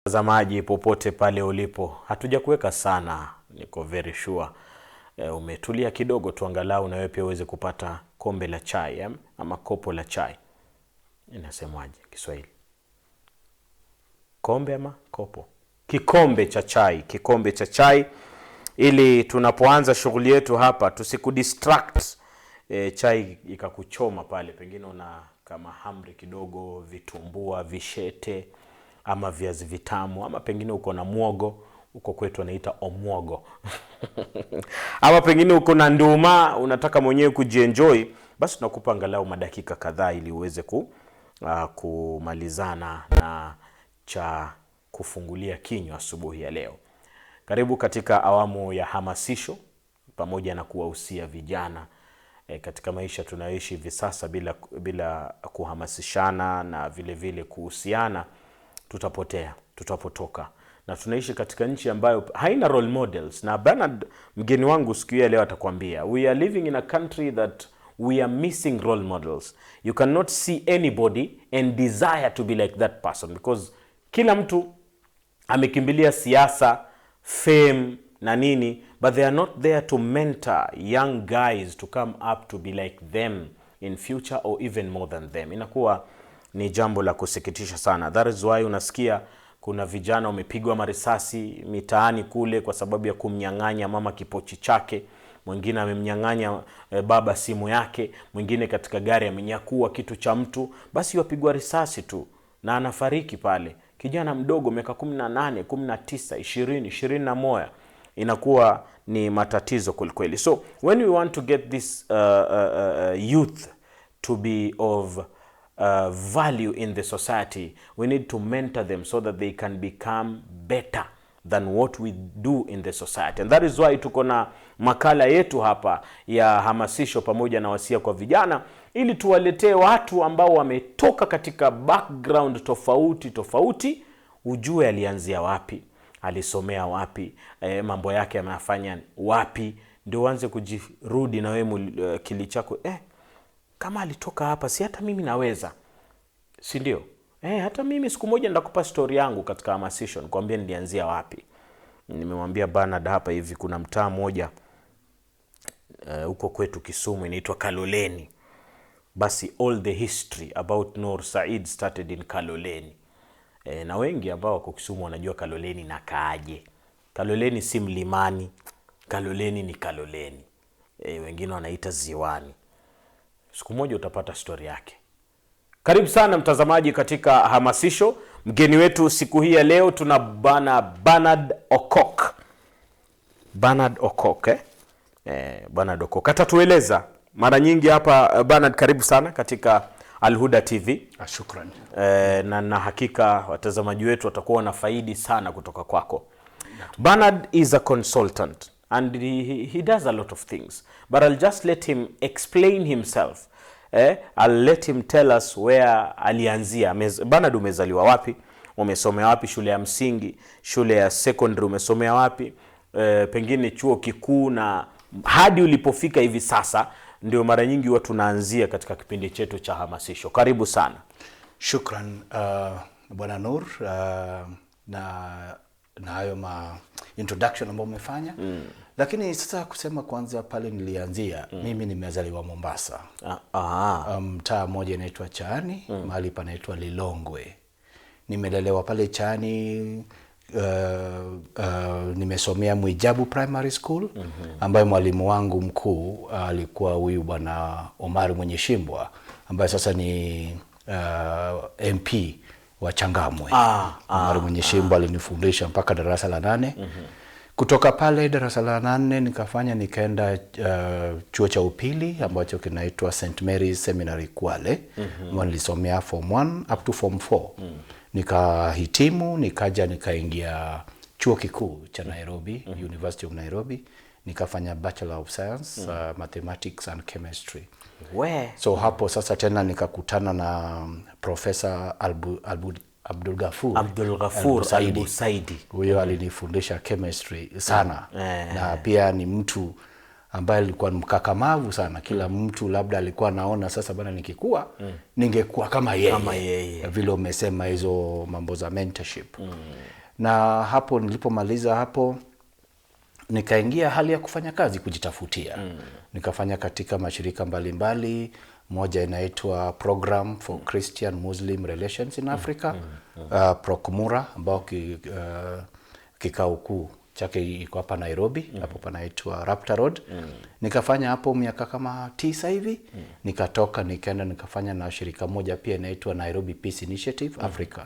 Mtazamaji popote pale ulipo, hatuja kuweka sana, niko very sure umetulia kidogo tu angalau na wewe pia uweze kupata kombe la chai ama kopo la chai. Inasemwaje Kiswahili? Kombe ama kopo? Kikombe cha chai, kikombe cha chai, ili tunapoanza shughuli yetu hapa tusikudistract chai ikakuchoma pale, pengine una kama hamri kidogo, vitumbua, vishete ama viazi vitamu, ama pengine uko na muogo, uko kwetu anaita omwogo ama pengine uko na nduma unataka mwenyewe kujienjoy, basi tunakupa angalau madakika kadhaa ili uweze kumalizana na cha kufungulia kinywa asubuhi ya leo. Karibu katika awamu ya hamasisho, pamoja na kuwahusia vijana katika maisha tunayoishi hivi sasa. Bila kuhamasishana na vile vile kuhusiana, tutapotea, tutapotoka. Na tunaishi katika nchi ambayo haina role models. Na Bernard, mgeni wangu siku ya leo, atakwambia we are living in a country that we are missing role models. You cannot see anybody and desire to be like that person, because kila mtu amekimbilia siasa, fame na nini, but they are not there to mentor young guys to come up to be like them in future or even more than them. Inakuwa ni jambo la kusikitisha sana. That is why unasikia kuna vijana wamepigwa marisasi mitaani kule kwa sababu ya kumnyang'anya mama kipochi chake, mwingine amemnyang'anya baba simu yake, mwingine katika gari amenyakua kitu cha mtu, basi wapigwa risasi tu na anafariki pale. Kijana mdogo miaka 18, 19, 20, 21. Inakuwa ni matatizo kweli. So when we want to get this youth to be of value in the society, we need to mentor them so that they can become better than what we do in the society. And that is why tuko na makala yetu hapa ya hamasisho pamoja na wasia kwa vijana, ili tuwaletee watu ambao wametoka katika background tofauti, ujue alianzia wapi, alisomea wapi, mambo yake amefanya wapi, ndio uanze kujirudi na wewe kili chako, kama alitoka hapa, si hata mimi naweza, si ndio? Hata mimi siku moja nitakupa story yangu katika hamasisho, nikwambia nilianzia wapi. Nimemwambia Bernard hapa hivi, kuna mtaa mmoja huko kwetu Kisumu inaitwa Kaloleni. Basi all the history about Nur Said started in Kaloleni. Na wengi ambao wako Kisumu wanajua Kaloleni na kaaje. Kaloleni si mlimani, Kaloleni ni Kaloleni. Wengine wanaita ziwani. Siku moja utapata story yake. Karibu sana mtazamaji katika hamasisho. Mgeni wetu siku hii ya leo tuna Bernard Okok. Bernard Okok, Bernard Okok atatueleza mara nyingi hapa. Bernard, karibu sana katika Al-Huda TV. Shukrani. Na hakika watazamaji wetu watakuwa na faidi sana kutoka kwako. Bernard is a consultant and he does a lot of things, but I'll just let him explain himself. I'll let him tell us where alianzia. Bernard, umezaliwa wapi? Umesomea wapi shule ya msingi, shule ya secondary umesomea wapi? Pengine chuo kikuu, na hadi ulipofika hivi sasa, ndio mara nyingi watu tunaanzia katika kipindi chetu cha hamasisho. Karibu sana. Shukran Bwana Nur, na hayo introduction ambayo umefanya. Lakini sasa kusema kwanza pale nilianzia, mimi nimezaliwa Mombasa. Mtaa mmoja inaitwa Chani, mahali panaitwa Lilongwe. Nimelelewa pale Chani. Nimesomea Mwijabu Primary School, ambayo mwalimu wangu mkuu alikuwa huyu Bwana Omar Mwenyeshimbwa, ambaye sasa ni MP wa Changamwe. Omar Mwenyeshimbwa alinifundisha mpaka darasa la 8. Kutoka pale darasa la 8 nikaenda chuo cha upili ambacho kinaitwa St Mary's Seminary Kwale. Nilisomea form 1 up to form 4. Nikahitimu, nikaingia chuo kikuu cha Nairobi, University of Nairobi. Nikafanya Bachelor of Science, Mathematics and Chemistry. So hapo sasa tena nikakutana na Professor Abdul Ghafur Saidi. Huyo alinifundisha chemistry sana. Na pia ni mtu ambaye alikuwa mkakamavu sana. Kila mtu labda alikuwa naona sasa bana nikikua ningekuwa kama yeye. Vile umesema hizo mambo za mentorship. Na hapo nilipomaliza hapo nikaingia hali ya kufanya kazi, kujitafutia. Nikafanya katika mashirika mbalimbali, moja inaitwa Program for Christian Muslim Relations in Africa, PROCMURA, ambao kikao kuu chake iko hapa Nairobi, hapo panaitwa Raptor Road. Nikafanya hapo miaka kama 9 hivi. Nikatoka nikaenda nikafanya na shirika moja pia inaitwa Nairobi Peace Initiative Africa,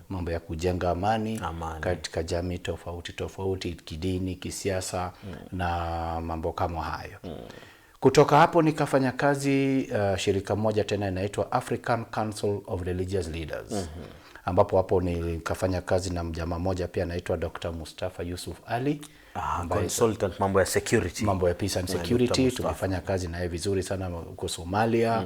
mambo ya kujenga amani katika jamii tofauti tofauti, kidini, kisiasa na mambo kama hayo. Kutoka hapo nikafanya kazi shirika moja tena inaitwa African Council of Religious Leaders. Ambapo hapo nikafanya kazi na mjamaa moja pia anaitwa Dr. Mustafa Yusuf Ali, consultant mambo ya security, mambo ya peace and security. Tukafanya kazi naye vizuri sana huko Somalia.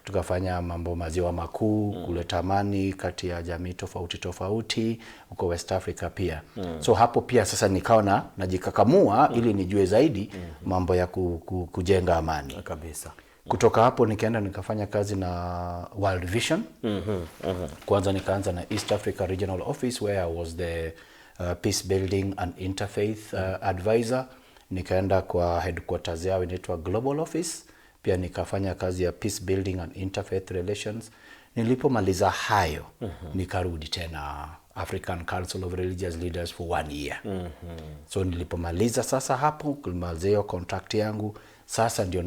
Tukafanya mambo maziwa makuu, kuleta amani kati ya jamii tofauti tofauti huko West Africa pia. So hapo pia sasa nikaona najikakamua ili nijue zaidi mambo ya kujenga amani kabisa. Kutoka hapo nikaenda nikafanya kazi na World Vision. Kwanza nikaanza na East Africa Regional Office where I was the peace building and interfaith advisor. Nikaenda kwa headquarters yao inaitwa Global Office. Pia nikafanya kazi ya peace building and interfaith relations. Nilipomaliza hayo nikarudi tena African Council of Religious Leaders for 1 year. So nilipomaliza sasa hapo kumalizia hiyo contract yangu, sasa ndio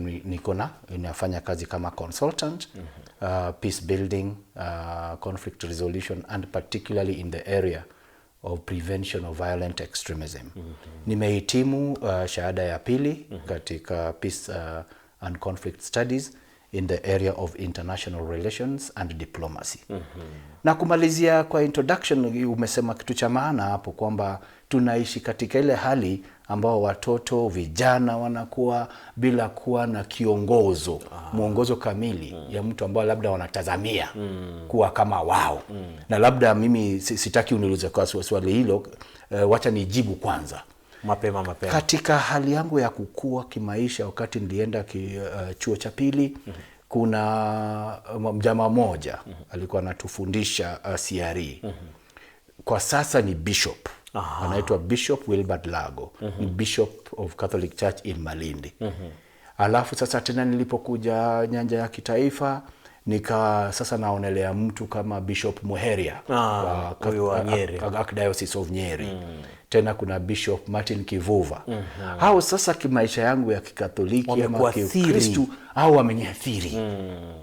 ninafanya kazi kama consultant, peace building, conflict resolution and particularly in the area of prevention of violent extremism. Nimehitimu shahada ya pili katika peace and conflict studies in the area of international relations and diplomacy. Na kumalizia kwa introduction, umesema kitu cha maana hapo kwamba tunaishi katika ile hali ambao watoto vijana wanakuwa bila kuwa na kiongozo, mwongozo kamili ya mtu ambao labda wanatazamia kuwa kama wao. Na labda mimi sitaki uniulize kwa swali hilo, wacha nijibu kwanza. Mapema. Katika hali yangu ya kukua kimaisha wakati nilienda chuo cha pili, kuna mjamaa moja alikuwa anatufundisha CRE. Kwa sasa ni bishop. Anaitwa Bishop Wilbert Lago. Ni Bishop of Catholic Church in Malindi. Alafu sasa tena nilipokuja nyanja ya kitaifa, sasa naonelea mtu kama Bishop Muheria wa Nyeri, Archdiocese of Nyeri. Tena kuna Bishop Martin Kivuva. Hao sasa kimaisha yangu ya Kikatoliki ama Kikristo hao wameniathiri.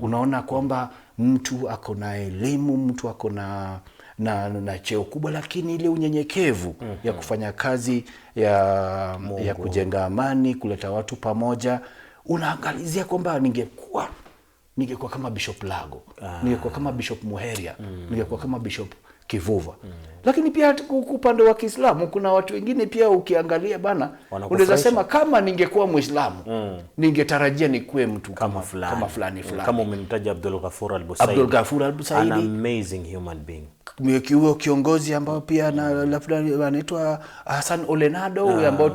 Unaona kwamba mtu ako na elimu, mtu ako na cheo kubwa, lakini ile unyenyekevu ya kufanya kazi ya kujenga amani, kuleta watu pamoja, unaangalizia kwamba ningekuwa kama Bishop Lago, ningekuwa kama Bishop Muheria, ningekuwa kama Bishop Kivuva. Lakini pia upande wa Kiislamu kuna watu wengine pia ukiangalia bana, unaweza sema kama ningekuwa Muislamu ningetarajia nikuwe mtu kama fulani. Kama umemtaja Abdul Ghafur al-Busaidi, an amazing human being. Kiongozi ambao pia anaitwa Hassan Olenado ambao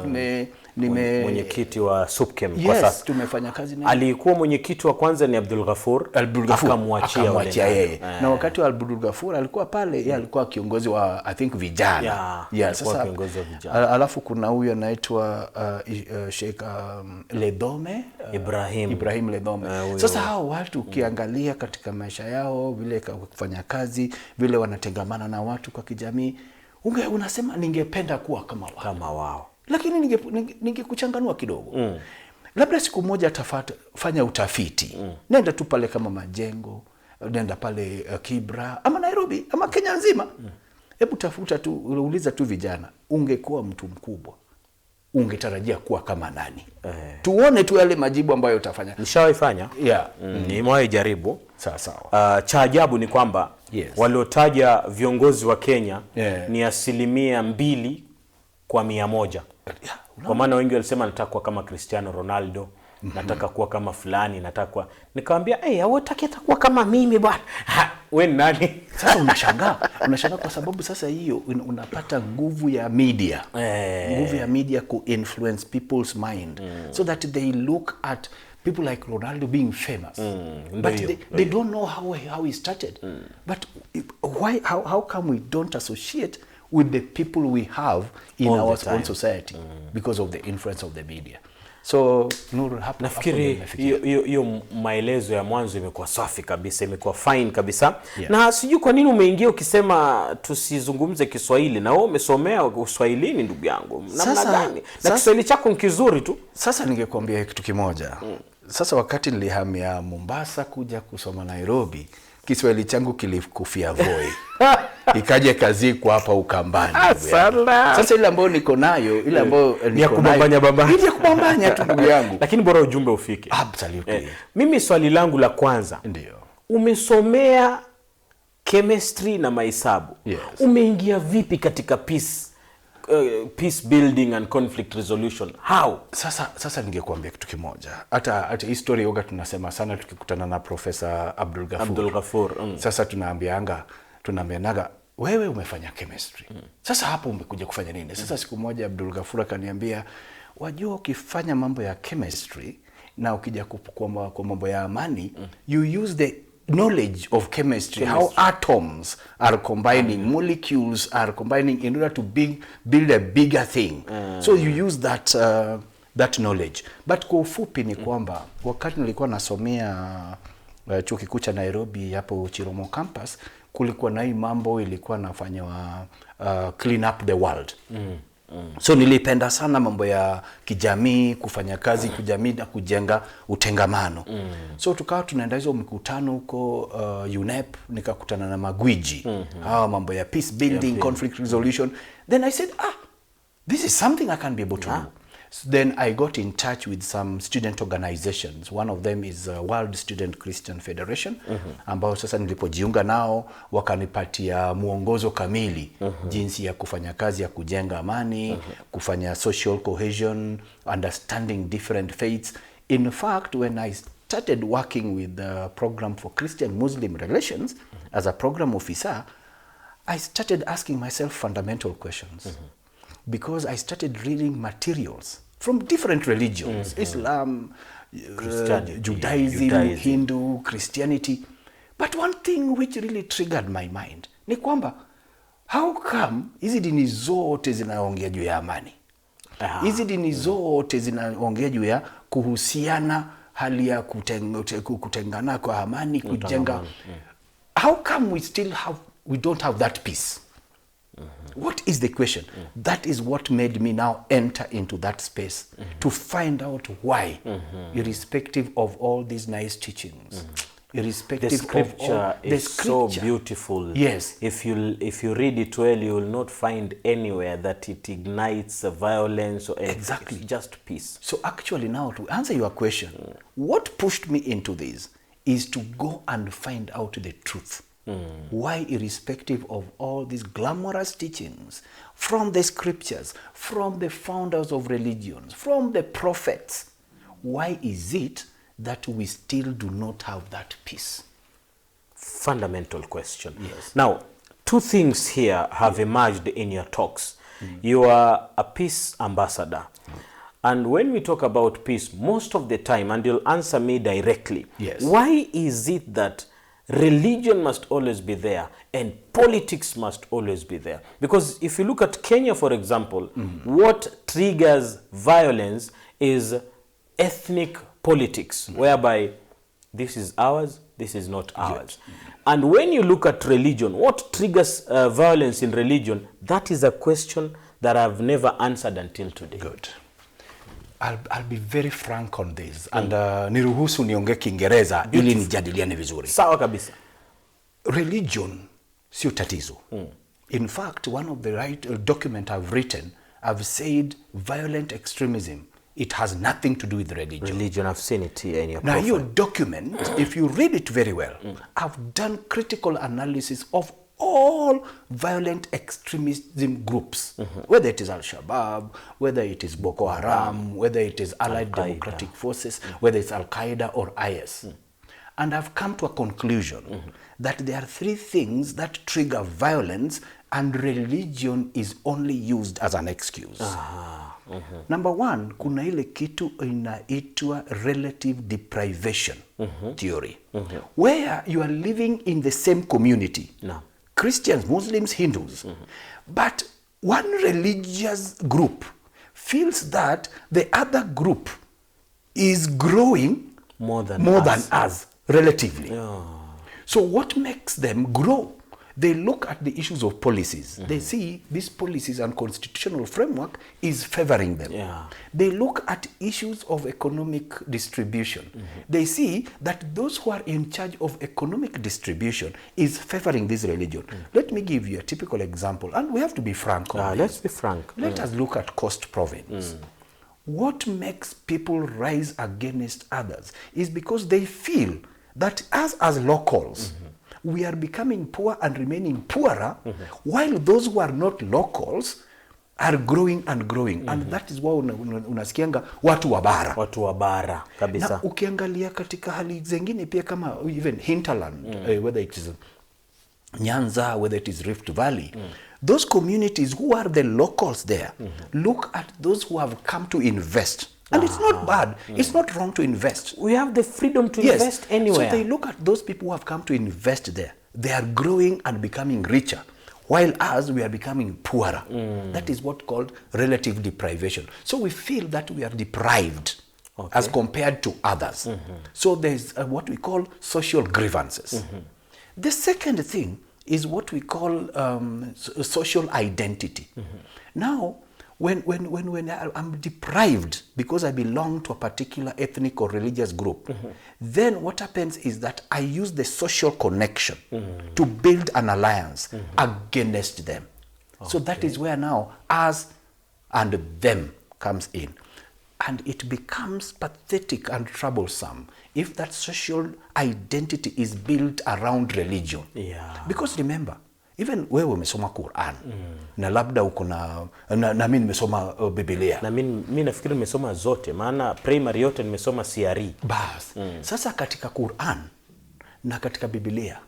mwenyekiti wa SUPKEM kwa sasa. Tumefanya kazi naye. Alikuwa mwenyekiti wa kwanza ni Abdul Ghafur, akamwachia yeye. Na wakati wa Abdul Ghafur alikuwa pale, yeye alikuwa kiongozi wa I think vijana. Sasa kiongozi wa vijana. Alafu kuna huyu anaitwa Sheikh Ledome, Ibrahim Ledome. Sasa hao watu ukiangalia katika maisha yao, vile kufanya kazi, vile wanatengamana na watu kwa kijamii, unasema ningependa kuwa kama wao. Lakini ningekuchanganua kidogo. Labda siku moja fanya utafiti. Nenda tu pale kama Majengo, nenda pale Kibra, ama Nairobi, ama Kenya nzima. Hebu tafuta tu, uliza tu vijana, ungekuwa mtu mkubwa, ungetarajia kuwa kama nani? Tuone tu yale majibu ambayo utafanya. Nishawaifanya. Nimewahi jaribu. Sawa. Cha ajabu ni kwamba waliotaja viongozi wa Kenya ni 2% kwa 100. Kwa maana wengi walisema nataka kuwa kama Cristiano Ronaldo, nataka kuwa kama fulani, nikamwambia hawataki atakuwa kama mimi bwana. Wewe nani? Sasa unashangaa kwa sababu sasa hiyo unapata nguvu ya media. Nguvu ya media influence people's mind so that they look at people like Ronaldo being famous. But they don't know how he started. But how come we don't associate with the people we have in All our the time. own society because of the influence of the media. So Nuru, hapo nafikiri hiyo maelezo ya mwanzo imekuwa safi kabisa, imekuwa fine kabisa. Yeah. Na sijui kwa nini umeingia ukisema tusizungumze Kiswahili, na wewe umesomea Uswahilini ndugu yangu. Namna gani? Na Kiswahili chako ni kizuri tu. Sasa ningekuambia kitu kimoja. Sasa wakati nilihamia Mombasa kuja kusoma Nairobi, Kiswahili changu kilikufia Voi. Ikaje kazi kwa hapa Ukambani. Sasa ile ambayo niko nayo, ile ambayo ni ya kubambanya baba. Ile ya kubambanya tu ndugu yangu. Lakini bora ujumbe ufike. Absolutely. Mimi swali langu la kwanza. Ndio. Umesomea chemistry na mahesabu. Yes. Umeingia vipi katika peace building and conflict resolution? How? Sasa ningekuambia kitu kimoja. Hata history yoga tunasema sana tukikutana na Professor Abdul Ghaffur. Sasa tunaambianaga wewe umefanya chemistry. Sasa hapo umekuja kufanya nini? Sasa siku moja Abdul Ghaffur akaniambia, wajua ukifanya mambo ya chemistry na ukija kwa mambo ya amani, you use the knowledge of chemistry, how atoms are combining, molecules are combining in order to build a bigger thing. So you use that knowledge. But kwa ufupi ni kwamba wakati nilikuwa nasomea chuo kikuu cha Nairobi hapo Chiromo campus, kulikuwa na hii mambo ilikuwa nafanywa clean up the world. So nilipenda sana mambo ya kijamii, kufanya kazi kijamii na kujenga utengamano. So tukawa tunaenda hizo mikutano huko UNEP, nikakutana na magwiji. Hawa mambo ya peace building, conflict resolution. Then I said, this is something I can be able to do. So then I got in touch with some student organizations. One of them is World Student Christian Federation, ambao sasa nilipojiunga nao wakanipatia muongozo kamili jinsi ya kufanya kazi ya kujenga amani, kufanya social cohesion, understanding different faiths. In fact, when I started working with the program for Christian-Muslim relations as a program officer, I started asking myself fundamental questions. Because I started reading materials from different religions, Islam, Judaism, Hindu, Christianity. But one thing which really triggered my mind ni kwamba, how come hizi dini zote zinaongea juu ya amani? Hizi dini zote zinaongea juu ya kuhusiana, hali ya kutengana kwa amani, kujenga. How come we don't have that peace? What is the question? That is what made me now enter into that space to find out why, irrespective of all these nice teachings, irrespective the scripture of all, is so beautiful. Yes. If you read it well, you will not find anywhere that it ignites violence or anything. Exactly. It's just peace. So actually now, to answer your question, what pushed me into this is to go and find out the truth. Why, irrespective of all these glamorous teachings from the scriptures, from the founders of religions, from the prophets, why is it that we still do not have that peace? Fundamental question. Yes. Now, two things here have emerged in your talks. You are a peace ambassador. And when we talk about peace, most of the time, and you'll answer me directly, yes, why is it that religion must always be there and politics must always be there? Because if you look at Kenya, for example, what triggers violence is ethnic politics, whereby this is ours, this is not ours. And when you look at religion, what triggers violence in religion, that is a question that I've never answered until today. Good. I'll be very frank on this. And niruhusu niongee Kiingereza ili nijadiliane vizuri. Sawa kabisa. Religion sio tatizo. In fact, one of the document I've written, I've said violent extremism, it has nothing to do with religion. Religion, I've seen it here in your Now, profile. your document, if you read it very well, I've done critical analysis of all violent extremism groups, whether it is Al-Shabaab, whether it is Boko Haram, whether it is Allied Democratic Forces, whether it's Al-Qaeda or IS. And I've come to a conclusion that there are three things that trigger violence, and religion is only used as an excuse. Number one, kuna ile kitu inaitwa relative deprivation theory, where you are living in the same community. Christians, Muslims, Hindus. But one religious group feels that the other group is growing more than us relatively. So what makes them grow? They look at the issues of policies. They see these policies and constitutional framework is favoring them. They look at issues of economic distribution. They see that those who are in charge of economic distribution is favoring this religion. Let me give you a typical example, and we have to be frank on this. Let's be frank. Let us look at Coast Province. What makes people rise against others is because they feel that as locals, we are becoming poor and remaining poorer, while those who are not locals are growing and growing. And that is why unasikianga watu wa bara. Watu wa bara kabisa. Na ukiangalia katika hali zingine pia kama even hinterland, whether it is Nyanza, whether it is Rift Valley, those communities who are the locals there, look at those who have come to invest. And it's not bad. It's not wrong to invest. We have the freedom to invest anywhere. So they look at those people who have come to invest there. They are growing and becoming richer, while us, we are becoming poorer. That is what called relative deprivation. So we feel that we are deprived as compared to others. So there's what we call social grievances. The second thing is what we call social identity. Now, when I'm deprived because I belong to a particular ethnic or religious group, then what happens is that I use the social connection to build an alliance against them. So that is where now us and them comes in. And it becomes pathetic and troublesome if that social identity is built around religion. Because remember, even wewe umesoma Quran na labda uko na mimi nimesoma Biblia. Na mimi nafikiri nimesoma zote, maana primary yote nimesoma CRE. Bas. Sasa katika Quran na katika Biblia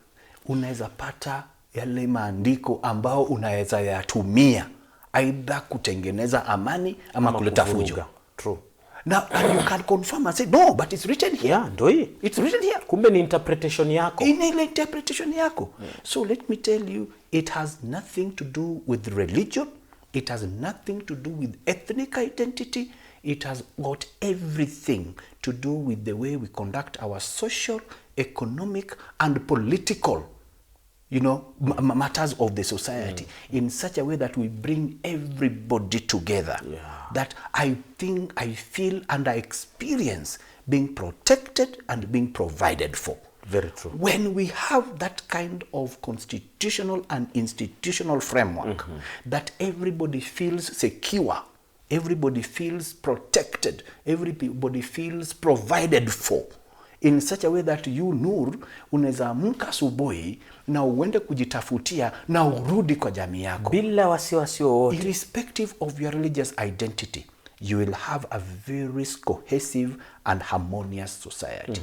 unaweza pata yale maandiko ambao unaweza yatumia aidha kutengeneza amani ama kuleta fujo. True. Now, and you can confirm and say, no, but it's written here. Ndio hii. It's written here. Kumbe ni interpretation yako. Ile interpretation yako. So let me tell you, it has nothing to do with religion. It has nothing to do with ethnic identity. It has got everything to do with the way we conduct our social, economic, and political, matters of the society in such a way that we bring everybody together. That I think, I feel, and I experience being protected and being provided for. Very true. When we have that kind of constitutional and institutional framework, that everybody feels secure, everybody feels protected, everybody feels provided for, in such a way that you Nur unaweza amka asubuhi na uende kujitafutia na urudi kwa jamii yako bila wasiwasi wowote. Irrespective of your religious identity, you will have a very cohesive and harmonious society.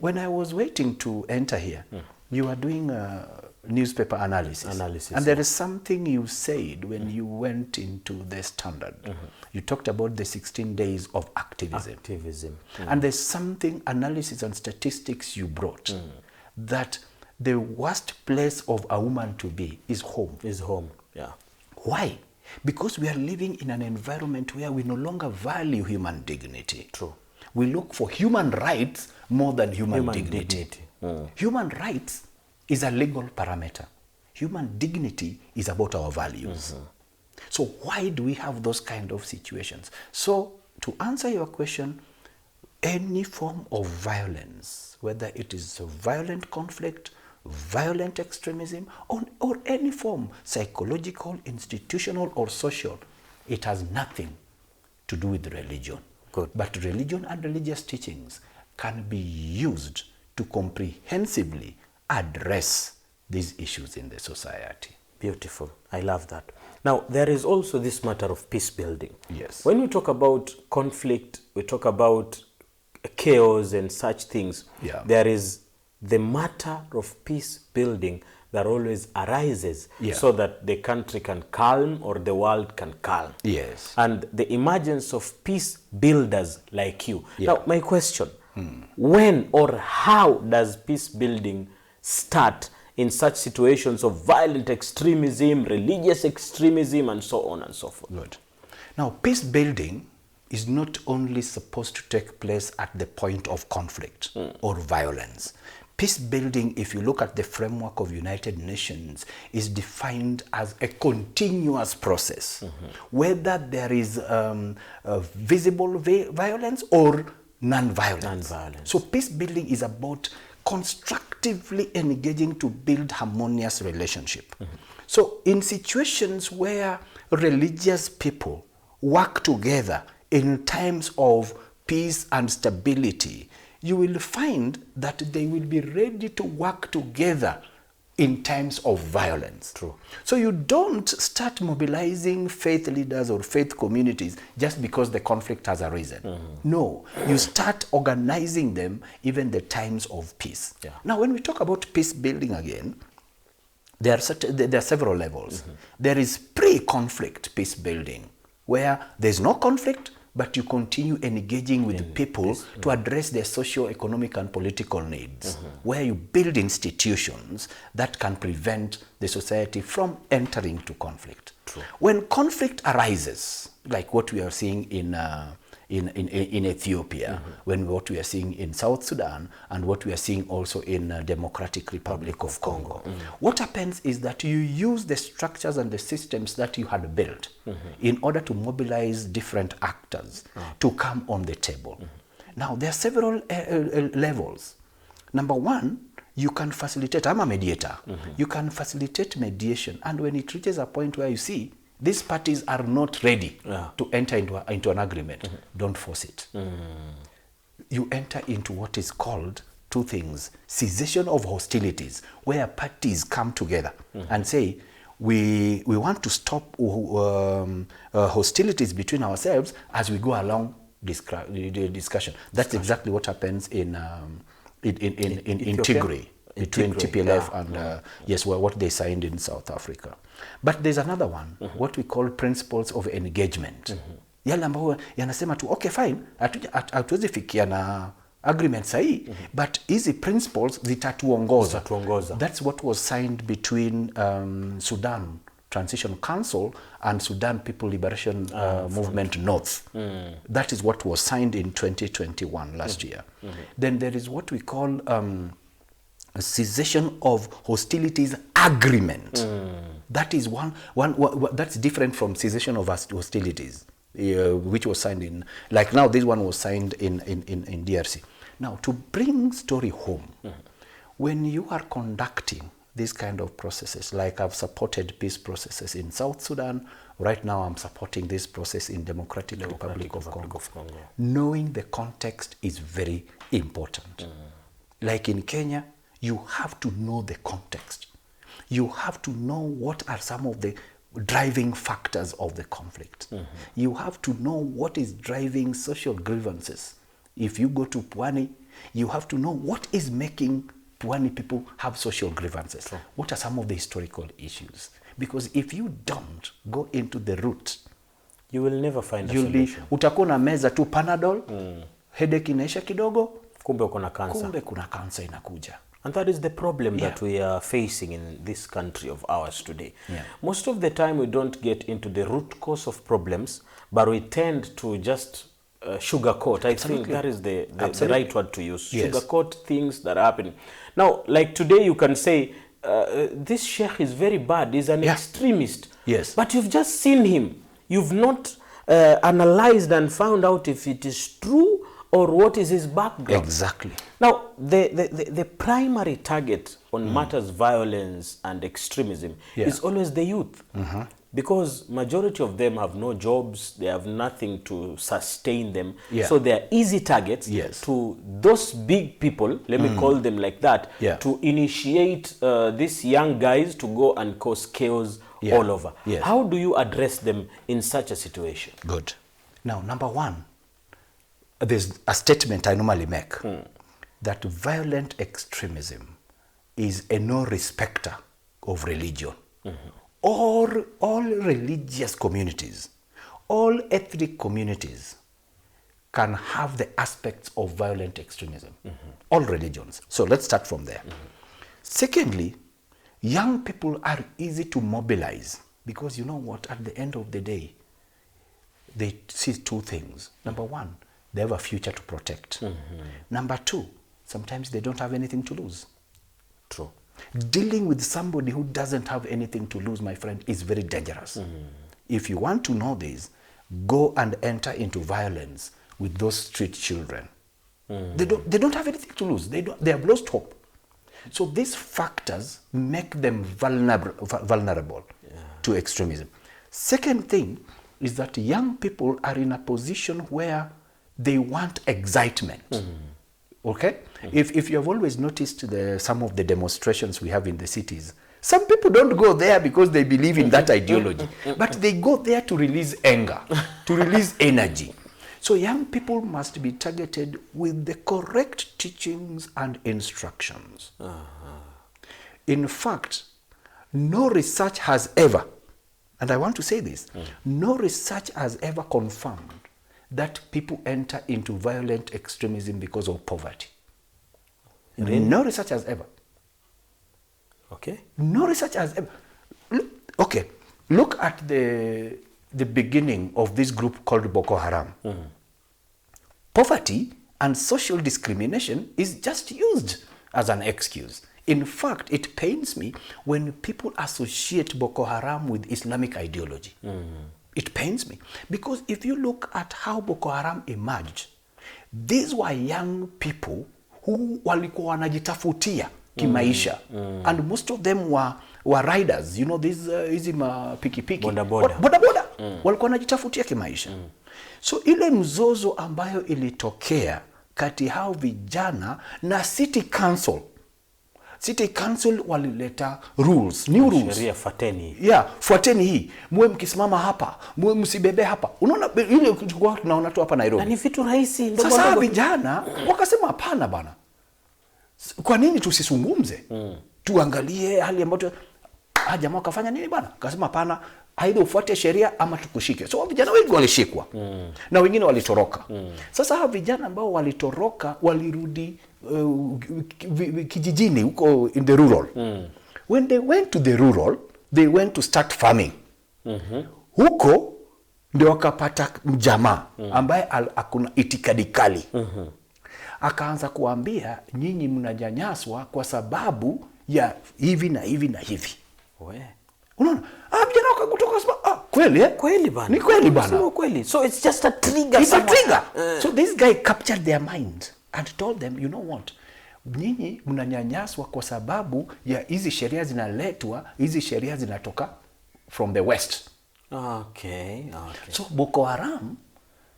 When I was waiting to enter here, you were doing newspaper analysis. And there is something you said when you went into the Standard. You talked about the 16 days of activism. And there's something, analysis and statistics you brought, that the worst place of a woman to be is home. Is home, yeah. Why? Because we are living in an environment where we no longer value human dignity. True. We look for human rights more than human dignity. Human rights is a legal parameter. Human dignity is about our values. So why do we have those kind of situations? So to answer your question, any form of violence, whether it is a violent conflict, violent extremism, or any form, psychological, institutional, or social, it has nothing to do with religion. Good. But religion and religious teachings can be used to comprehensively address these issues in the society. Beautiful. I love that. Now, there is also this matter of peace building. Yes. When we talk about conflict, we talk about chaos and such things. Yeah. There is the matter of peace building that always arises so that the country can calm or the world can calm. Yes. And the emergence of peace builders like you. Now, my question, when or how does peace building start in such situations of violent extremism, religious extremism, and so on and so forth? Good. Now, peace building is not only supposed to take place at the point of conflict or violence. Peace building, if you look at the framework of United Nations, is defined as a continuous process, whether there is visible violence or non-violence. So peace building is about constructively engaging to build harmonious relationship. So in situations where religious people work together in times of peace and stability, you will find that they will be ready to work together in times of violence. True. So you don't start mobilizing faith leaders or faith communities just because the conflict has arisen. No, you start organizing them even the times of peace. Yeah. Now, when we talk about peace building again, there are several levels. There is pre-conflict peace building, where there's no conflict, but you continue engaging with people to address their socio-economic and political needs, where you build institutions that can prevent the society from entering into conflict. True. When conflict arises, like what we are seeing in Ethiopia, what we are seeing in South Sudan, and what we are seeing also in Democratic Republic of Congo. What happens is that you use the structures and the systems that you had built in order to mobilize different actors to come on the table. Now, there are several levels. Number one, you can facilitate. I'm a mediator. You can facilitate mediation, and when it reaches a point where you see these parties are not ready to enter into an agreement, don't force it. You enter into what is called two things: cessation of hostilities, where parties come together and say, we want to stop hostilities between ourselves as we go along the discussion. That's exactly what happens in Tigray, between TPLF and yes, well, what they signed in South Africa. But there's another one, what we call principles of engagement. Yale ambayo yanasema tu, okay fine, hatuwezi fikia na agreement sahi, but hizi principles zitatuongoza. That's what was signed between Sudan Transition Council and Sudan People Liberation Movement North. That is what was signed in 2021, last year. Then there is what we call a cessation of hostilities agreement. That is one that's different from cessation of hostilities, which was signed in, like now this one was signed in DRC. Now, to bring story home, when you are conducting these kind of processes, like I've supported peace processes in South Sudan, right now I'm supporting this process in Democratic Republic of Congo. Knowing the context is very important. Like in Kenya, you have to know the context. You have to know what are some of the driving factors of the conflict. You have to know what is driving social grievances. If you go to Pwani, you have to know what is making Pwani people have social grievances. What are some of the historical issues? Because if you don't go into the root, you will never find a solution. Utakuwa na meza tu Panadol, headache inaisha kidogo, kumbe kuna cancer. Kumbe kuna cancer inakuja. And that is the problem that we are facing in this country of ours today. Most of the time we don't get into the root cause of problems, but we tend to just sugarcoat. I think that is the right word to use. Sugarcoat things that are happening. Now, like today you can say, this sheikh is very bad, he's an extremist. Yes. But you've just seen him. You've not analyzed and found out if it is true or what is his background. Exactly. Now, the primary target on matters violence and extremism is always the youth. Because majority of them have no jobs, they have nothing to sustain them. So they are easy targets to those big people, let me call them like that, to initiate these young guys to go and cause chaos all over. How do you address them in such a situation? Good. Now, number one, there's a statement I normally make, that violent extremism is a no respecter of religion. All religious communities, all ethnic communities can have the aspects of violent extremism. All religions. So let's start from there. Secondly, young people are easy to mobilize because you know what, at the end of the day, they see two things. Number one, they have a future to protect. Number two, sometimes they don't have anything to lose. True. Dealing with somebody who doesn't have anything to lose, my friend, is very dangerous. If you want to know this, go and enter into violence with those street children. They don't have anything to lose. They have lost hope. So these factors make them vulnerable to extremism. Second thing is that young people are in a position where they want excitement. Okay? If you have always noticed some of the demonstrations we have in the cities, some people don't go there because they believe in that ideology, but they go there to release anger, to release energy. So young people must be targeted with the correct teachings and instructions. In fact, no research has ever, and I want to say this, no research has ever confirmed that people enter into violent extremism because of poverty. Really? No research has ever. Okay. No research has ever. Look at the beginning of this group called Boko Haram. Poverty and social discrimination is just used as an excuse. In fact, it pains me when people associate Boko Haram with Islamic ideology. It pains me. Because if you look at how Boko Haram emerged, these were young people who walikuwa wanajitafutia kimaisha. And most of them were riders. You know, these pikipiki. Boda. Walikuwa wanajitafutia kimaisha. So ile mzozo ambayo ilitokea kati hao vijana na City Council walileta rules, new rules. Sheria fuateni. Fuateni hii. Mwe mkisimama hapa, mwe msibebe hapa. Unaona ile tunaona tu hapa Nairobi. Na ni vitu rahisi. Sasa vijana wakasema hapana bana. Kwa nini tusizungumze? Tuangalie hali ambayo jamaa wakafanya nini bana? Akasema hapana, aidha ufuate sheria ama tukushike. So vijana wengi walishikwa. Na wengine walitoroka. Sasa hawa vijana ambao walitoroka walirudi kijijini huko in the rural. When they went to the rural, they went to start farming. Huko ndio wakapata mjamaa ambaye akuna itikadi kali. Akaanza kuambia nyinyi mnanyanyaswa kwa sababu ya hivi na hivi na hivi. Unaona? Vijana wakakutoka sema kweli kweli bana. Ni kweli bana. Sio kweli. So it's just a trigger. It's a trigger. So this guy captured their mind and told them, you know what? Nyinyi mnanyanyaswa kwa sababu ya hizi sheria zinaletwa, hizi sheria zinatoka from the west. Okay. So Boko Haram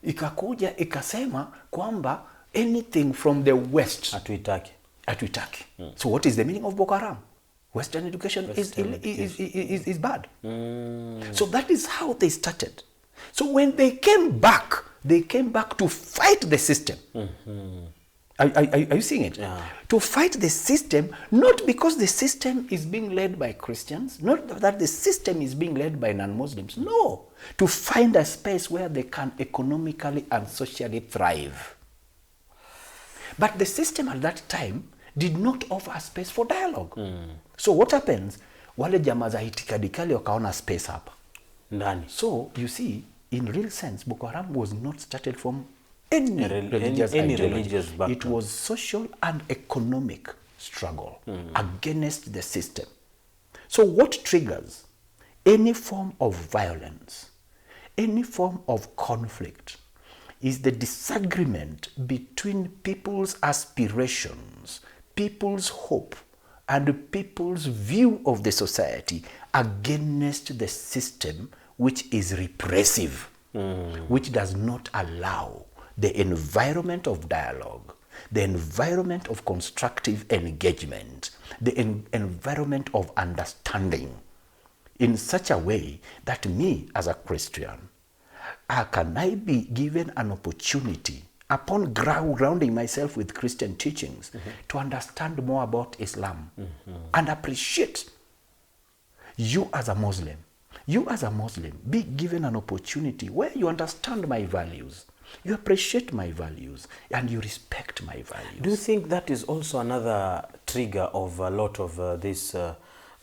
ikakuja ikasema kwamba anything from the west hatuitaki. So what is the meaning of Boko Haram? Western education is bad. So that is how they started. So when they came back to fight the system. Are you seeing it? To fight the system, not because the system is being led by Christians, not that the system is being led by non-Muslims. No. To find a space where they can economically and socially thrive. But the system at that time did not offer a space for dialogue. So what happens? Wale jamaa za itikadi kali wakaona space hapa. Ndani. So you see, in real sense, Boko Haram was not started from any religious background. It was social and economic struggle against the system. So what triggers any form of violence, any form of conflict, is the disagreement between people's aspirations, people's hope, and people's view of the society against the system which is repressive, which does not allow the environment of dialogue, the environment of constructive engagement, the environment of understanding in such a way that me as a Christian, can I be given an opportunity upon grounding myself with Christian teachings to understand more about Islam and appreciate you as a Muslim. You as a Muslim, be given an opportunity where you understand my values, you appreciate my values, and you respect my values. Do you think that is also another trigger of a lot of these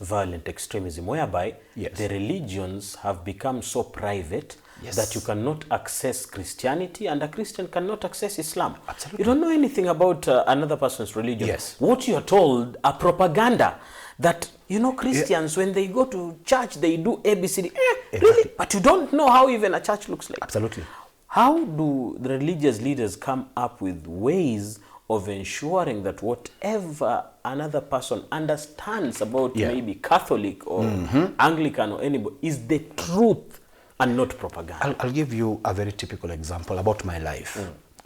violent extremism, whereby Yes. the religions have become so private Yes. that you cannot access Christianity and a Christian cannot access Islam. Absolutely. You don't know anything about another person's religion. Yes. What you are told are propaganda that, you know, Christians, when they go to church, they do ABCD. Really? But you don't know how even a church looks like. Absolutely. How do the religious leaders come up with ways of ensuring that whatever another person understands about maybe Catholic or Anglican or anybody is the truth and not propaganda? I'll give you a very typical example about my life.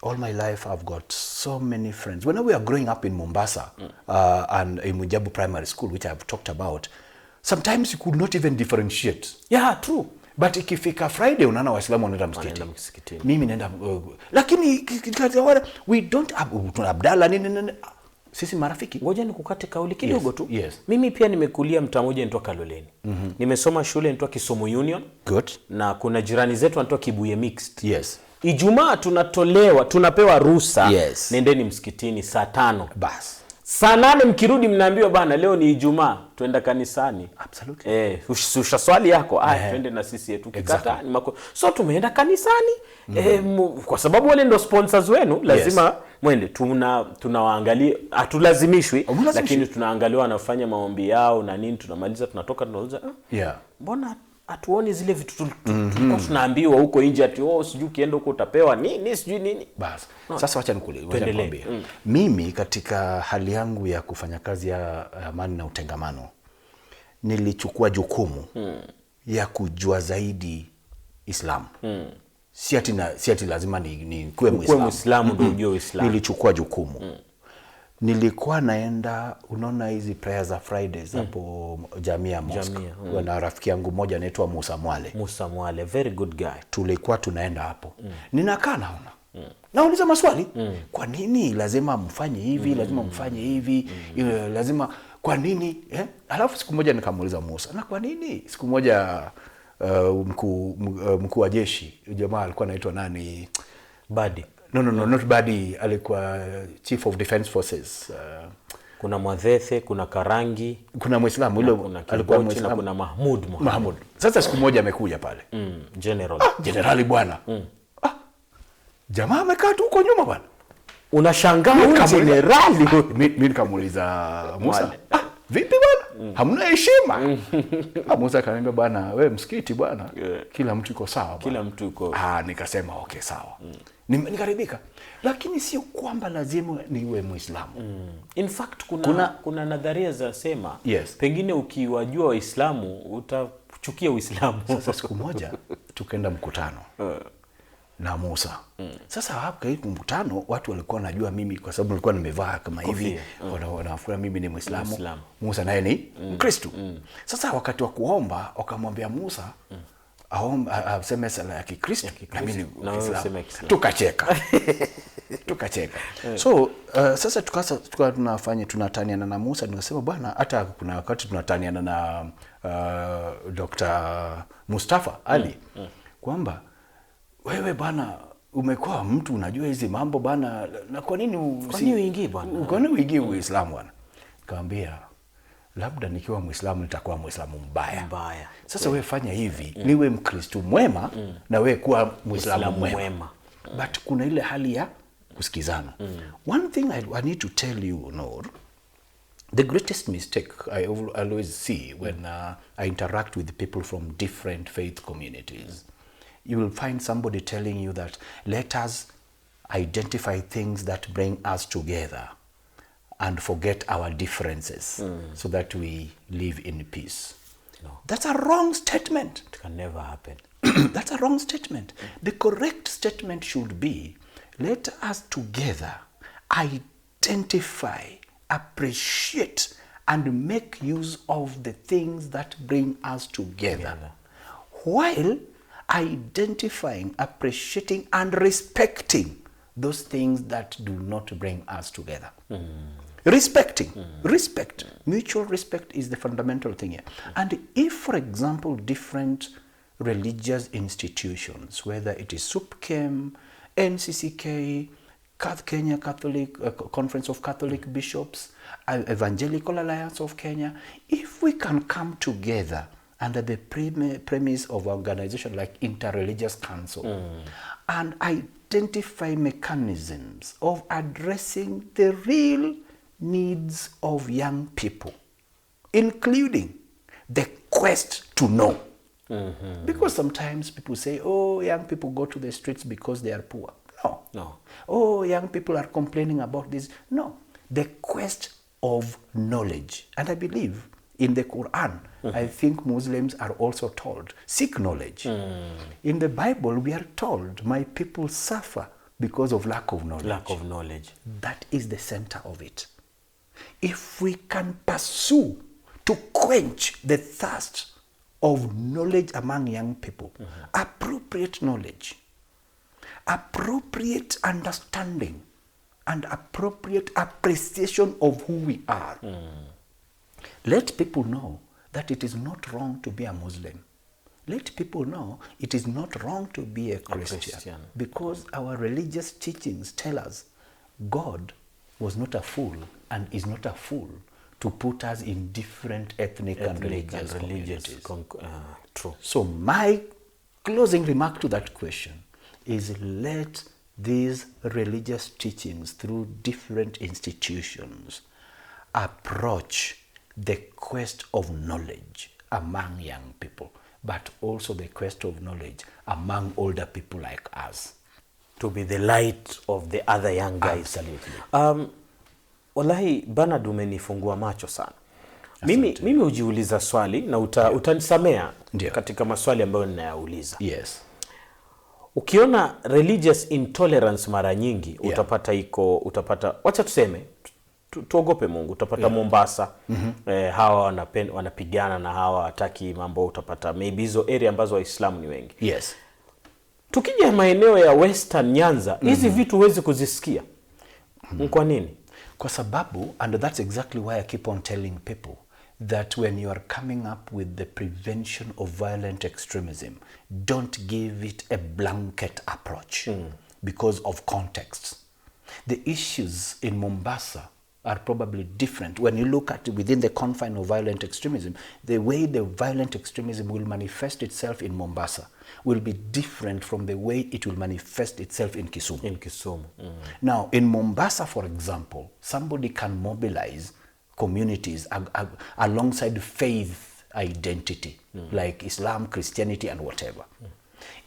All my life, I've got so many friends. When we were growing up in Mombasa and in Mujabu Primary School, which I've talked about, sometimes you could not even differentiate. Yeah, true. But ikifika Friday unaona Waislamu wanaenda msikitini. Mimi naenda lakini we don't have Abdalla nini. Sisi marafiki. Ngoja nikukate kauli kidogo tu. Yes. Mimi pia nimekulia mtaa mmoja inaitwa Kaloleni. Nimesoma shule inaitwa Kisumu Union. Good. Na kuna jirani zetu wanaitwa Kibuye Mixed. Yes. Ijumaa tunapewa ruhusa. Yes. Nendeni msikitini saa 5. Bas. Saa 8 mkirudi mnaambiwa bana leo ni Ijumaa, twenda kanisani. Absolutely. Ushusha swali yako, twende na sisi yetu kikata. Exactly. So tumeenda kanisani kwa sababu wale ndo sponsors wenu, lazima mwende. Tunawaangalia, hatulazimishwi, lakini tunaangalia wanafanya maombi yao na nini, tunamaliza tunatoka tunauza. Mbona hatuoni zile vitu tunaambiwa huko nje ati sijui kienda huko utapewa nini sijui nini. Basi. Sasa wacha nikwambie. Mimi katika hali yangu ya kufanya kazi ya amani na utengamano nilichukua jukumu ya kujua zaidi Islam. Si ati lazima ni kuwe Muislamu ndio ujue Uislamu. Nilichukua jukumu. Nilikuwa naenda, unaona hizi prayers za Fridays hapo Jamia Mosque. Kuna rafiki yangu mmoja anaitwa Musa Mwale, very good guy. Tulikuwa tunaenda hapo. Ninakaa naona. Nauliza maswali. Kwa nini lazima mfanye hivi, lazima mfanye hivi, lazima kwa nini? Alafu siku moja nikamuuliza Musa, na kwa nini? Siku moja mkuu wa jeshi, jamaa alikuwa anaitwa nani? Badi. No, not Badi, alikuwa Chief of Defense Forces. Kuna Mwadhethe, kuna Karangi, kuna Muislamu yule alikuwa Muislamu, na kuna Mahmud. Sasa siku moja amekuja pale. Generali bwana. Jamaa amekaa tu huko nyuma bwana. Unashangaa generali. Mimi nikamuuliza Musa, vipi bwana? Hamna heshima. Musa akaniambia bwana, wewe msikiti bwana, kila mtu yuko sawa bwana. Kila mtu yuko. Nikasema okay sawa. Nikaribika. Lakini sio kwamba lazima niwe Muislamu. In fact kuna nadharia za sema pengine ukiwajua Waislamu utachukia Uislamu. Sasa siku moja tukaenda mkutano na Musa. Sasa hapo kwa mkutano watu walikuwa wanajua mimi kwa sababu nilikuwa nimevaa kama hivi, wanafuata mimi ni Muislamu. Musa naye ni Mkristo. Sasa wakati wa kuomba wakamwambia Musa aseme sala ya Kikristo na mimi ni Muislamu. Tukacheka. So sasa tukawa tunataniana na Musa, nikasema bwana, hata kuna wakati tunataniana na Dr. Mustafa Ali kwamba wewe bwana umekuwa mtu unajua hizi mambo bwana, na kwa nini uingie bwana? Kwa nini uingie Uislamu bwana? Nikamwambia labda nikiwa Muislamu nitakuwa Muislamu mbaya. Sasa wewe fanya hivi, niwe Mkristo mwema na wewe kuwa Muislamu mwema. But kuna ile hali ya kusikizana. One thing I need to tell you, Noor, the greatest mistake I always see when I interact with people from different faith communities, you will find somebody telling you that let us identify things that bring us together and forget our differences so that we live in peace. No. That's a wrong statement. It can never happen. That's a wrong statement. The correct statement should be, let us together identify, appreciate, and make use of the things that bring us together. While identifying, appreciating, and respecting those things that do not bring us together. Respect. Mutual respect is the fundamental thing here. And if, for example, different religious institutions, whether it is SUPKEM, NCCK, Kenya Catholic Conference of Catholic Bishops, Evangelical Alliance of Kenya, if we can come together under the premise of organization like Interreligious Council and identify mechanisms of addressing the real needs of young people, including the quest to know. Because sometimes people say, oh, young people go to the streets because they are poor. No. Oh, young people are complaining about this. No. The quest of knowledge. And I believe in the Quran, I think Muslims are also told, seek knowledge. In the Bible, we are told, my people suffer because of lack of knowledge. Lack of knowledge. That is the center of it. If we can pursue to quench the thirst of knowledge among young people, appropriate knowledge, appropriate understanding, and appropriate appreciation of who we are. Let people know that it is not wrong to be a Muslim. Let people know it is not wrong to be a Christian. Because our religious teachings tell us God was not a fool and is not a fool to put us in different ethnic and religious communities. True. So my closing remark to that question is, let these religious teachings through different institutions approach the quest of knowledge among young people, but also the quest of knowledge among older people like us. To be the light of the other young guys. Absolutely. Wallahi, Bernard, umenifungua macho sana. Mimi hujiuliza swali na utanisamea katika maswali ambayo ninayauliza. Yes. Ukiona religious intolerance mara nyingi, utapata wacha tuseme tuogope Mungu, utapata Mombasa, hawa wanapigana na hawa hataki mambo, utapata maybe hizo area ambazo Waislamu ni wengi. Yes. Tukija maeneo ya Western Nyanza, hizi vitu huwezi kuzisikia. Kwa nini? Kwa sababu, and that's exactly why I keep on telling people that when you are coming up with the prevention of violent extremism, don't give it a blanket approach because of context. The issues in Mombasa are probably different. When you look at within the confine of violent extremism, the way the violent extremism will manifest itself in Mombasa will be different from the way it will manifest itself in Kisumu. Now, in Mombasa, for example, somebody can mobilize communities alongside faith identity, like Islam, Christianity, and whatever.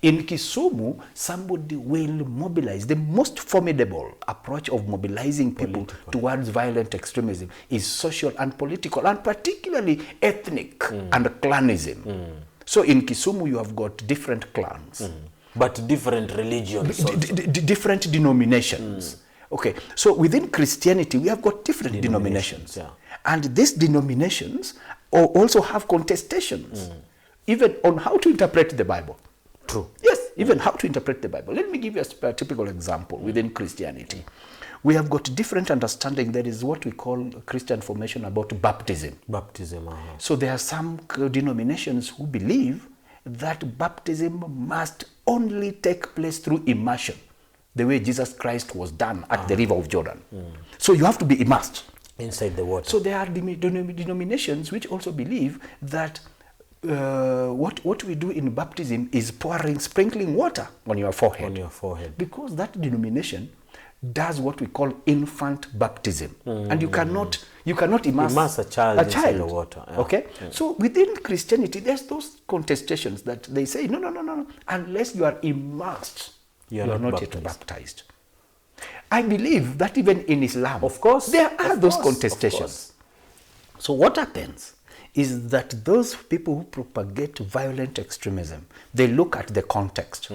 In Kisumu, somebody will mobilize. The most formidable approach of mobilizing people towards violent extremism is social and political, and particularly ethnic and clanism. So in Kisumu, you have got different clans. But different religions. Different denominations. Okay, so within Christianity, we have got different denominations. And these denominations also have contestations, even on how to interpret the Bible. True. Yes, even how to interpret the Bible. Let me give you a typical example within Christianity. We have got different understanding. There is what we call Christian formation about baptism. So there are some denominations who believe that baptism must only take place through immersion, the way Jesus Christ was done at the river of Jordan. So you have to be immersed inside the water. So there are denominations which also believe that what we do in baptism is sprinkling water on your forehead. Because that denomination does what we call infant baptism. And you cannot immerse a child inside the water. Okay? So within Christianity, there's those contestations that they say, no. Unless you are immersed, you are not yet baptized. I believe that even in Islam, of course, there are those contestations. So what happens is that those people who propagate violent extremism, they look at the context.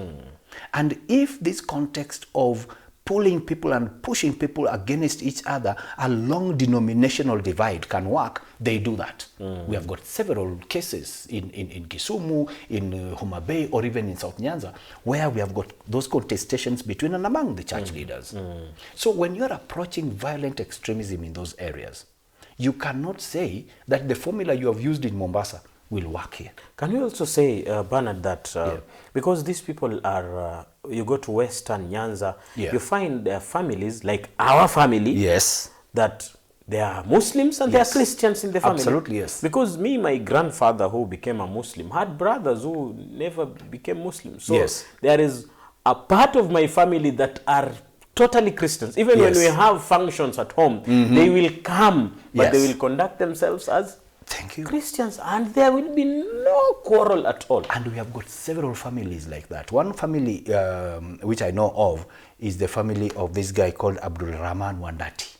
And if this context of pulling people and pushing people against each other along denominational divide can work, they do that. We have got several cases in Kisumu, in Homa Bay, or even in South Nyanza, where we have got those contestations between and among the church leaders. So when you're approaching violent extremism in those areas, you cannot say that the formula you have used in Mombasa will work here. Can you also say, Bernard, that because these people are, you go to Western Nyanza, you find families like our family, Yes, that they are Muslims and they are Christians in the family. Absolutely, yes. Because my grandfather who became a Muslim had brothers who never became Muslims. So there is a part of my family that are totally Christians. Even when we have functions at home, they will come, but they will conduct themselves as Christians, and there will be no quarrel at all. And we have got several families like that. One family which I know of is the family of this guy called Abdul Rahman Wandati.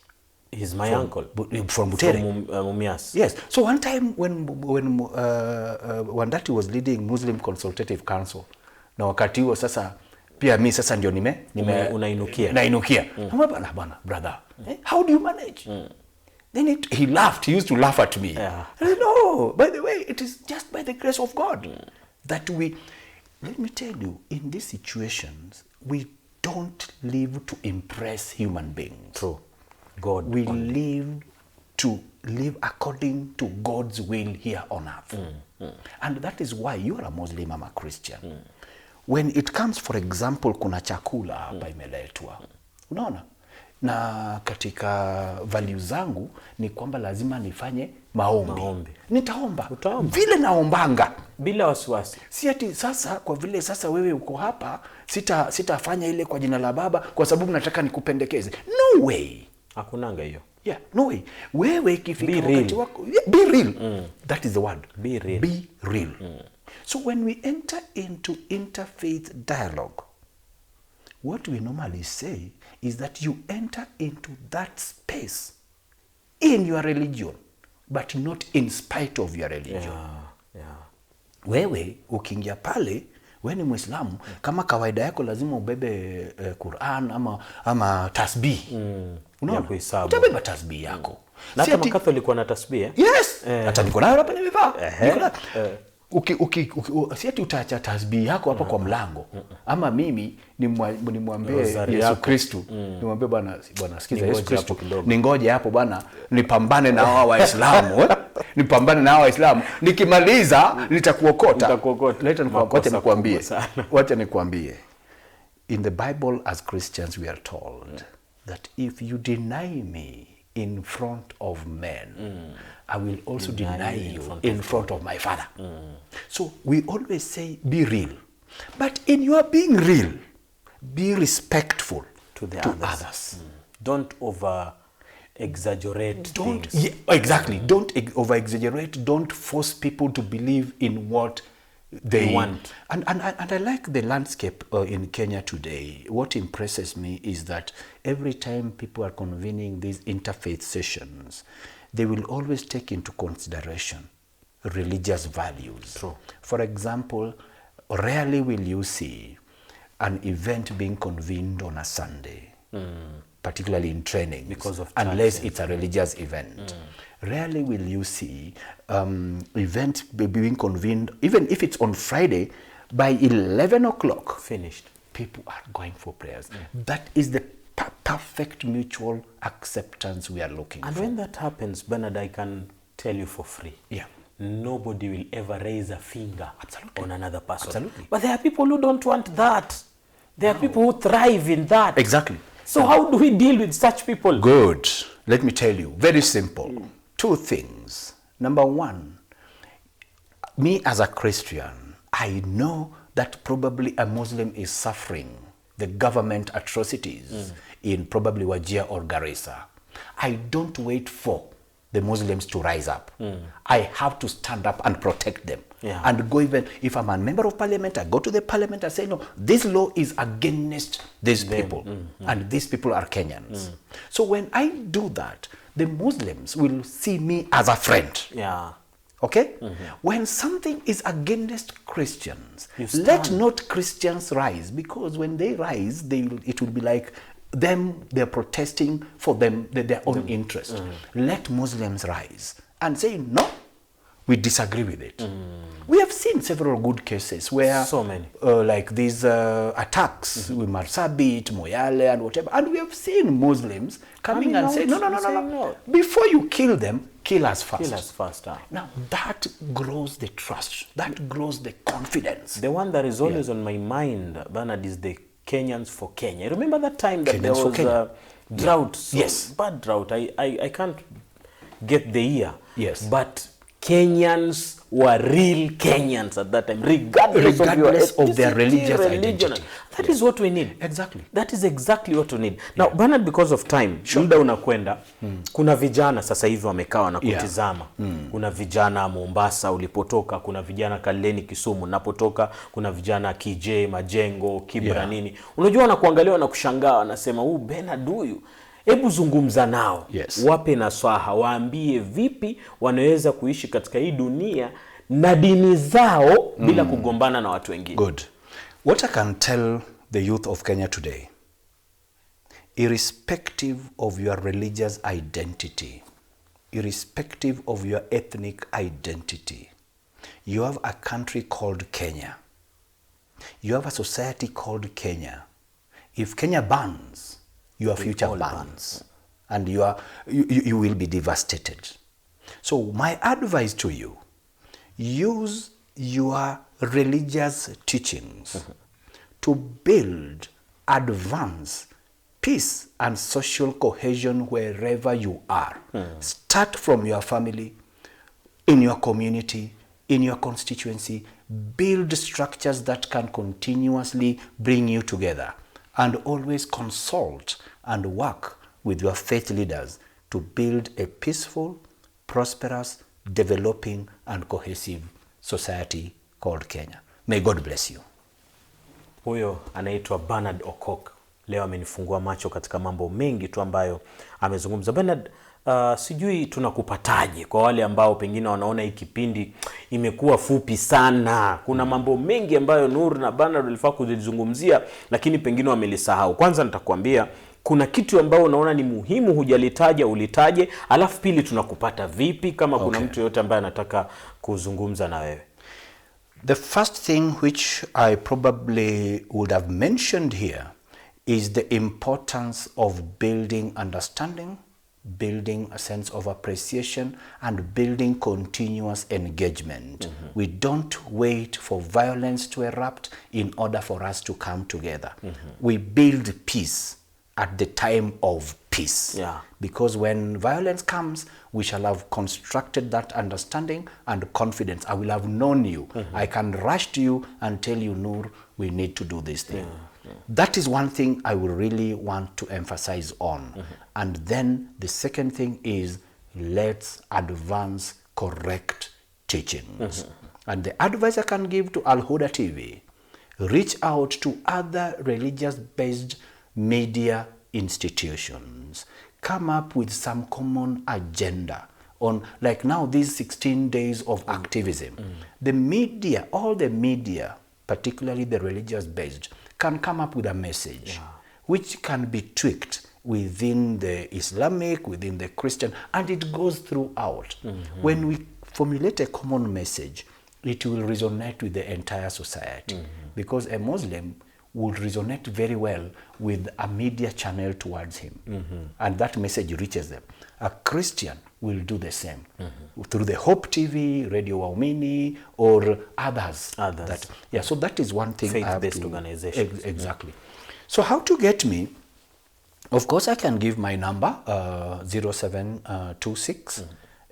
He's my uncle. From Butere. From Mumias. Yes. So one time when Wandati was leading Muslim Consultative Council, na wakati huo sasa pia mimi sasa ndio unainukia. Nainukia. Bana, brother, how do you manage? Then he laughed. He used to laugh at me. I said, no, by the way, it is just by the grace of God that let me tell you, in these situations, we don't live to impress human beings. True. God. We live to live according to God's will here on earth. And that is why you are a Muslim, I'm a Christian. When it comes, for example, kuna chakula hapa imeletwa. Unaona? Na katika values zangu ni kwamba lazima nifanye maombi. Nitaomba. Vile naombanga. Bila wasiwasi. Si ati sasa kwa vile sasa wewe uko hapa, sitafanya ile kwa jina la Baba kwa sababu nataka nikupendekeze. No way. Hakunanga hiyo. Yeah, no way. Wewe ikifika wakati wako, be real. That is the word. Be real. Be real. So when we enter into interfaith dialogue, what we normally say is that you enter into that space in your religion, but not in spite of your religion. Wewe ukiingia pale, wewe ni Muislamu, kama kawaida yako lazima ubebe Quran ama tasbih. Unaona? Utabeba tasbih yako. Na kama Catholic wana tasbih? Yes. Hata niko nayo hapa nimevaa. Si ati utaacha tasbih yako hapa kwa mlango. Ama mimi nimwambie Yesu Kristo, nimwambie Bwana sikiza Yesu Kristo, ningoje hapo bwana, nipambane na hao Waislamu, nipambane na hao Waislamu, nikimaliza nitakuokota. Leta nikwambie. Wacha nikwambie. In the Bible as Christians we are told that if you deny me in front of men, I will also deny you in front of my Father. So we always say, be real. But in your being real, be respectful to others. Don't over-exaggerate things. Yeah, exactly. Don't over-exaggerate. Don't force people to believe in what they want. And I like the landscape in Kenya today. What impresses me is that every time people are convening these interfaith sessions, they will always take into consideration religious values. True. For example, rarely will you see an event being convened on a Sunday, particularly in training, unless it's a religious event. Rarely will you see event being convened, even if it's on Friday, by 11 o'clock. Finished. People are going for prayers. That is the perfect mutual acceptance we are looking for. And when that happens, Bernard, I can tell you for free. Yeah. Nobody will ever raise a finger on another person. Absolutely. But there are people who don't want that. There are people who thrive in that. Exactly. So how do we deal with such people? Good. Let me tell you. Very simple. Two things. Number one, me as a Christian, I know that probably a Muslim is suffering the government atrocities in probably Wajir or Garissa. I don't wait for the Muslims to rise up. I have to stand up and protect them. And go, even if I'm a member of parliament, I go to the parliament and say, no, this law is against these people. And these people are Kenyans. So when I do that, the Muslims will see me as a friend. Yeah. Okay? When something is against Christians, let not Christians rise, because when they rise, it will be like they're protesting for their own interest. Let Muslims rise and say, no, we disagree with it. We have seen several good cases where So many. like these attacks with Marsabit, Moyale and whatever, and we have seen Muslims coming and saying, no, before you kill them, kill us first. Kill us first. Now that grows the trust, that grows the confidence. The one that is always on my mind, Bernard, is the Kenyans for Kenya. Remember that time that there was a drought? So yes. Bad drought. I can't get the year. Yes. But Kenyans were real Kenyans at that time, regardless of their religious identity. That is what we need. Exactly. That is exactly what we need. Now, Bernard, because of time, muda unakwenda, kuna vijana sasa hivi wamekaa wanakutizama. Kuna vijana Mombasa ulipotoka, kuna vijana Kaleni Kisumu napotoka, kuna vijana KJ, Majengo, Kibra nini. Unajua wanakuangalia na kushangaa, wanasema, Bernard huyu. Hebu zungumza nao. Yes. Wape nasaha, waambie vipi wanaweza kuishi katika hii dunia na dini zao bila kugombana na watu wengine. Good. What I can tell the youth of Kenya today, irrespective of your religious identity, irrespective of your ethnic identity, you have a country called Kenya. You have a society called Kenya. If Kenya burns, your future burns, and you will be devastated. So my advice to you, use your religious teachings to build, advance peace and social cohesion wherever you are. Start from your family, in your community, in your constituency. Build structures that can continuously bring you together, and always consult and work with your faith leaders to build a peaceful, prosperous, developing and cohesive society called Kenya. May God bless you. Huyo anaitwa Bernard Okok. Leo amenifungua macho katika mambo mengi tu ambayo amezungumza. Bernard, sijui tunakupataje kwa wale ambao pengine wanaona hii kipindi imekuwa fupi sana. Kuna mambo mengi ambayo Nur na Bernard walifaa kuzungumzia lakini pengine wamelisahau. Kwanza nitakwambia kuna kitu ambao unaona ni muhimu hujalitaja, ulitaje, alafu pili tunakupata vipi kama kuna mtu yote ambaye anataka kuzungumza na wewe. The first thing which I probably would have mentioned here is the importance of building understanding, building a sense of appreciation, and building continuous engagement. We don't wait for violence to erupt in order for us to come together. We build peace at the time of peace. Because when violence comes, we shall have constructed that understanding and confidence. I will have known you. I can rush to you and tell you, Nur, we need to do this thing. That is one thing I will really want to emphasize on. And then the second thing is, let's advance correct teachings. And the advice I can give to Al Huda TV, reach out to other religious-based media institutions. Come up with some common agenda on, like now, these 16 days of activism. The media, all the media, particularly the religious-based, can come up with a message which can be tweaked within the Islamic, within the Christian, and it goes throughout. When we formulate a common message, it will resonate with the entire society. Because a Muslim would resonate very well with a media channel towards him. And that message reaches them. A Christian will do the same through the Hope TV, Radio Waumini, or others. So that is one thing. Faith-based organizations. Exactly. So how to get me? Of course, I can give my number, 0726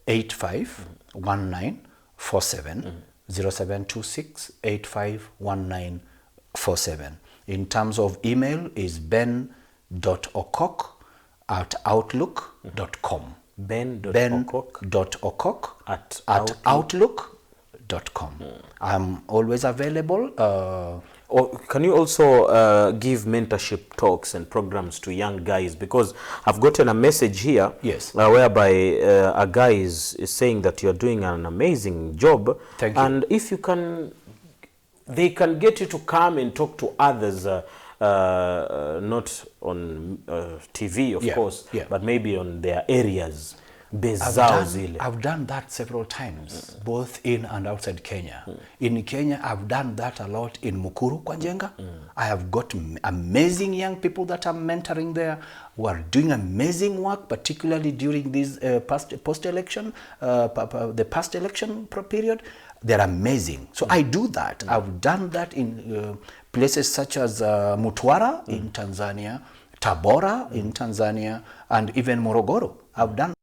85 1947, 0726 85 1947. In terms of email is ben.okok@outlook.com. ben.okok@outlook.com. I'm always available. Or can you also give mentorship talks and programs to young guys? Because I've gotten a message here whereby a guy is saying that you're doing an amazing job. Thank you. And if you can, they can get you to come and talk to others, not on TV, of course, but maybe on their areas. base zao zile. I've done that several times, both in and outside Kenya. In Kenya, I've done that a lot in Mukuru, Kwanjenga. I have got amazing young people that I'm mentoring there who are doing amazing work, particularly during this post-election, the past election period. They're amazing. So I do that. I've done that in places such as Mutwara in Tanzania, Tabora in Tanzania, and even Morogoro. I've done